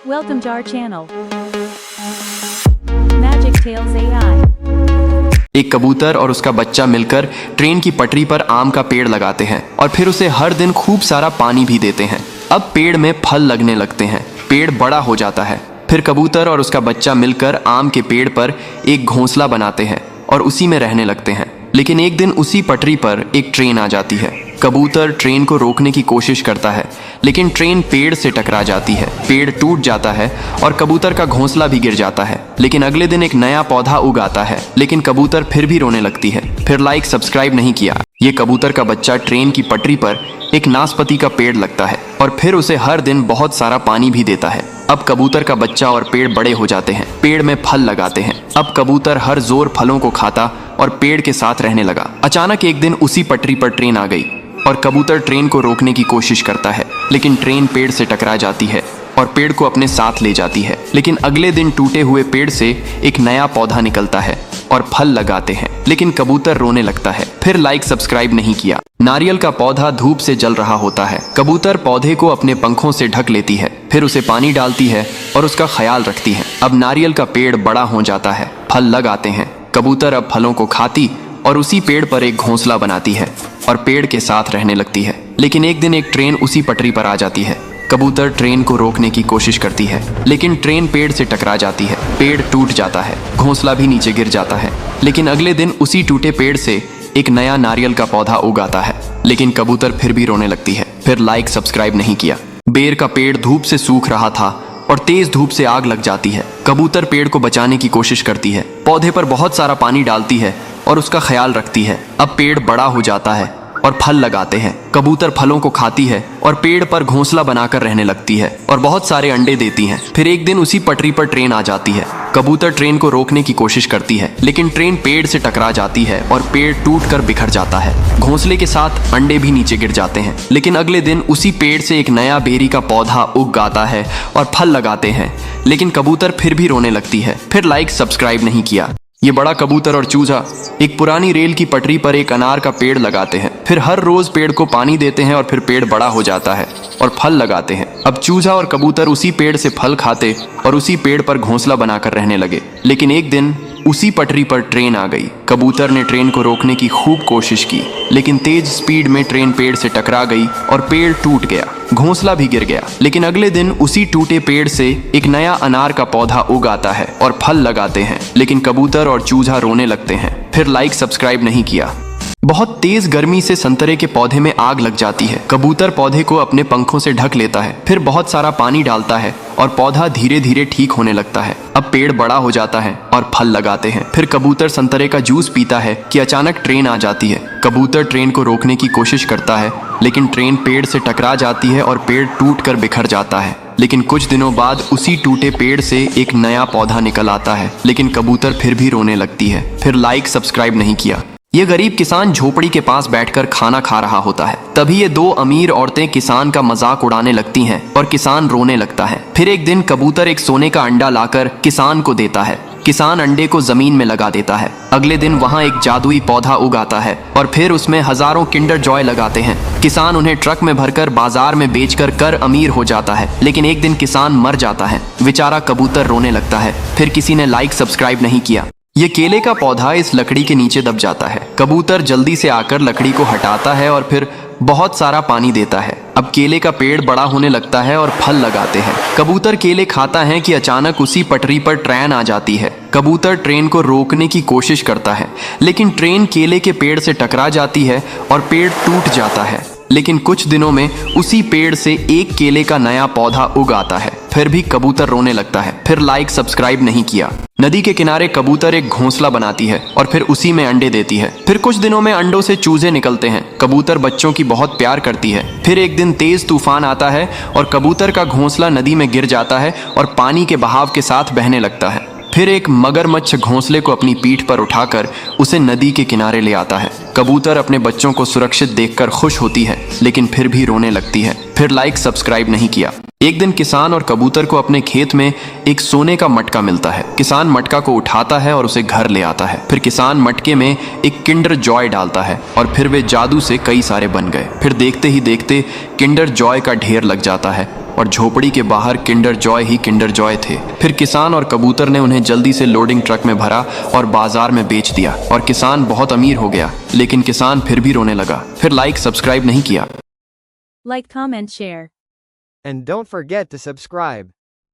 Welcome to our channel. Magic Tales AI. एक कबूतर और उसका बच्चा मिलकर ट्रेन की पटरी पर आम का पेड़ लगाते हैं और फिर उसे हर दिन खूब सारा पानी भी देते हैं। अब पेड़ में फल लगने लगते हैं, पेड़ बड़ा हो जाता है। फिर कबूतर और उसका बच्चा मिलकर आम के पेड़ पर एक घोंसला बनाते हैं और उसी में रहने लगते हैं। लेकिन एक दिन उसी पटरी पर एक ट्रेन आ जाती है। कबूतर ट्रेन को रोकने की कोशिश करता है, लेकिन ट्रेन पेड़ से टकरा जाती है, पेड़ टूट जाता है और कबूतर का घोंसला भी गिर जाता है। लेकिन अगले दिन एक नया पौधा उगाता है, लेकिन कबूतर फिर भी रोने लगती है। फिर लाइक सब्सक्राइब नहीं किया। ये कबूतर का बच्चा ट्रेन की पटरी पर एक नाशपाती का पेड़ लगता है और फिर उसे हर दिन बहुत सारा पानी भी देता है। अब कबूतर का बच्चा और पेड़ बड़े हो जाते हैं, पेड़ में फल लगाते हैं। अब कबूतर हर जोर फलों को खाता और पेड़ के साथ रहने लगा। अचानक एक दिन उसी पटरी पर ट्रेन आ गई और कबूतर ट्रेन को रोकने की कोशिश करता है, लेकिन ट्रेन पेड़ से टकरा जाती है और पेड़ को अपने साथ ले जाती है। लेकिन अगले दिन टूटे हुए पेड़ से एक नया पौधा निकलता है और फल लगाते हैं, लेकिन कबूतर रोने लगता है। फिर लाइक सब्सक्राइब नहीं किया। नारियल का पौधा धूप से जल रहा होता है। कबूतर पौधे को अपने पंखों से ढक लेती है, फिर उसे पानी डालती है और उसका ख्याल रखती है। अब नारियल का पेड़ बड़ा हो जाता है, फल लग आते हैं। कबूतर अब फलों को खाती और उसी पेड़ पर एक घोंसला बनाती है और पेड़ के साथ रहने लगती है। लेकिन एक दिन एक ट्रेन उसी पटरी पर आ जाती है। कबूतर ट्रेन को रोकने की कोशिश करती है, लेकिन ट्रेन पेड़ से टकरा जाती है, पेड़ टूट जाता है, घोंसला भी नीचे गिर जाता है। लेकिन अगले दिन उसी टूटे पेड़ से एक नया नारियल का पौधा उगाता है, लेकिन कबूतर फिर भी रोने लगती है। फिर लाइक सब्सक्राइब नहीं किया। बेर का पेड़ धूप से सूख रहा था और तेज धूप से आग लग जाती है। कबूतर पेड़ को बचाने की कोशिश करती है, पौधे पर बहुत सारा पानी डालती है और उसका ख्याल रखती है। अब पेड़ बड़ा हो जाता है और फल लगाते हैं। कबूतर फलों को खाती है और पेड़ पर घोंसला बनाकर रहने लगती है और बहुत सारे अंडे देती है। फिर एक दिन उसी पटरी पर ट्रेन आ जाती है। कबूतर ट्रेन को रोकने की कोशिश करती है, लेकिन ट्रेन पेड़ से टकरा जाती है और पेड़ टूटकर बिखर जाता है। घोंसले के साथ अंडे भी नीचे गिर जाते हैं। लेकिन अगले दिन उसी पेड़ से एक नया बेरी का पौधा उग आता है और फल लगाते हैं, लेकिन कबूतर फिर भी रोने लगती है। फिर लाइक सब्सक्राइब नहीं किया। ये बड़ा कबूतर और चूजा एक पुरानी रेल की पटरी पर एक अनार का पेड़ लगाते हैं। फिर हर रोज पेड़ को पानी देते हैं और फिर पेड़ बड़ा हो जाता है और फल लगाते हैं। अब चूजा और कबूतर उसी पेड़ से फल खाते और उसी पेड़ पर घोंसला बनाकर रहने लगे। लेकिन एक दिन उसी पटरी पर ट्रेन आ गई। कबूतर ने ट्रेन को रोकने की खूब कोशिश की, लेकिन तेज स्पीड में ट्रेन पेड़ से टकरा गई और पेड़ टूट गया, घोंसला भी गिर गया। लेकिन अगले दिन उसी टूटे पेड़ से एक नया अनार का पौधा उग आता है और फल लगाते हैं, लेकिन कबूतर और चूजा रोने लगते हैं। फिर लाइक सब्सक्राइब नहीं किया। बहुत तेज गर्मी से संतरे के पौधे में आग लग जाती है। कबूतर पौधे को अपने पंखों से ढक लेता है, फिर बहुत सारा पानी डालता है और पौधा धीरे धीरे ठीक होने लगता है। अब पेड़ बड़ा हो जाता है और फल लगाते हैं। फिर कबूतर संतरे का जूस पीता है कि अचानक ट्रेन आ जाती है। कबूतर ट्रेन को रोकने की कोशिश करता है, लेकिन ट्रेन पेड़ से टकरा जाती है और पेड़ टूटकर बिखर जाता है। लेकिन कुछ दिनों बाद उसी टूटे पेड़ से एक नया पौधा निकल आता है, लेकिन कबूतर फिर भी रोने लगती है। फिर लाइक सब्सक्राइब नहीं किया। ये गरीब किसान झोपड़ी के पास बैठकर खाना खा रहा होता है। तभी ये दो अमीर औरतें किसान का मजाक उड़ाने लगती हैं और किसान रोने लगता है। फिर एक दिन कबूतर एक सोने का अंडा लाकर किसान को देता है। किसान अंडे को जमीन में लगा देता है। अगले दिन वहाँ एक जादुई पौधा उगाता है और फिर उसमें हजारों किंडर जॉय लगाते हैं। किसान उन्हें ट्रक में भरकर बाजार में बेचकर कर अमीर हो जाता है। लेकिन एक दिन किसान मर जाता है। बेचारा कबूतर रोने लगता है। फिर किसी ने लाइक सब्सक्राइब नहीं किया। ये केले का पौधा इस लकड़ी के नीचे दब जाता है। कबूतर जल्दी से आकर लकड़ी को हटाता है और फिर बहुत सारा पानी देता है। अब केले का पेड़ बड़ा होने लगता है और फल लगाते हैं। कबूतर केले खाता है कि अचानक उसी पटरी पर ट्रेन आ जाती है। कबूतर ट्रेन को रोकने की कोशिश करता है, लेकिन ट्रेन केले के पेड़ से टकरा जाती है और पेड़ टूट जाता है। लेकिन कुछ दिनों में उसी पेड़ से एक केले का नया पौधा उग आता है। फिर भी कबूतर रोने लगता है। फिर लाइक सब्सक्राइब नहीं किया। नदी के किनारे कबूतर एक घोंसला बनाती है और फिर उसी में अंडे देती है। फिर कुछ दिनों में अंडों से चूजे निकलते हैं। कबूतर बच्चों की बहुत प्यार करती है। फिर एक दिन तेज तूफान आता है और कबूतर का घोंसला नदी में गिर जाता है और पानी के बहाव के साथ बहने लगता है। फिर एक मगरमच्छ घोंसले को अपनी पीठ पर उठाकर उसे नदी के किनारे ले आता है। कबूतर अपने बच्चों को सुरक्षित देखकर खुश होती है, लेकिन फिर भी रोने लगती है। फिर लाइक सब्सक्राइब नहीं किया। एक दिन किसान और कबूतर को अपने खेत में एक सोने का मटका मिलता है। किसान मटका को उठाता है और उसे घर ले आता है। फिर किसान मटके में एक किंडर जॉय डालता है और फिर वे जादू से कई सारे बन गए। फिर देखते ही देखते किंडर जॉय का ढेर लग जाता है और झोपड़ी के बाहर Kinder joy he Kinder Joy थे। फिर किसान और कबूतर ने उन्हें जल्दी से लोडिंग ट्रक में भरा और बाजार में बेच दिया और किसान बहुत अमीर हो गया। लेकिन किसान फिर भी रोने लगा। फिर लाइक सब्सक्राइब नहीं किया। Like, comment, share. And don't forget to subscribe.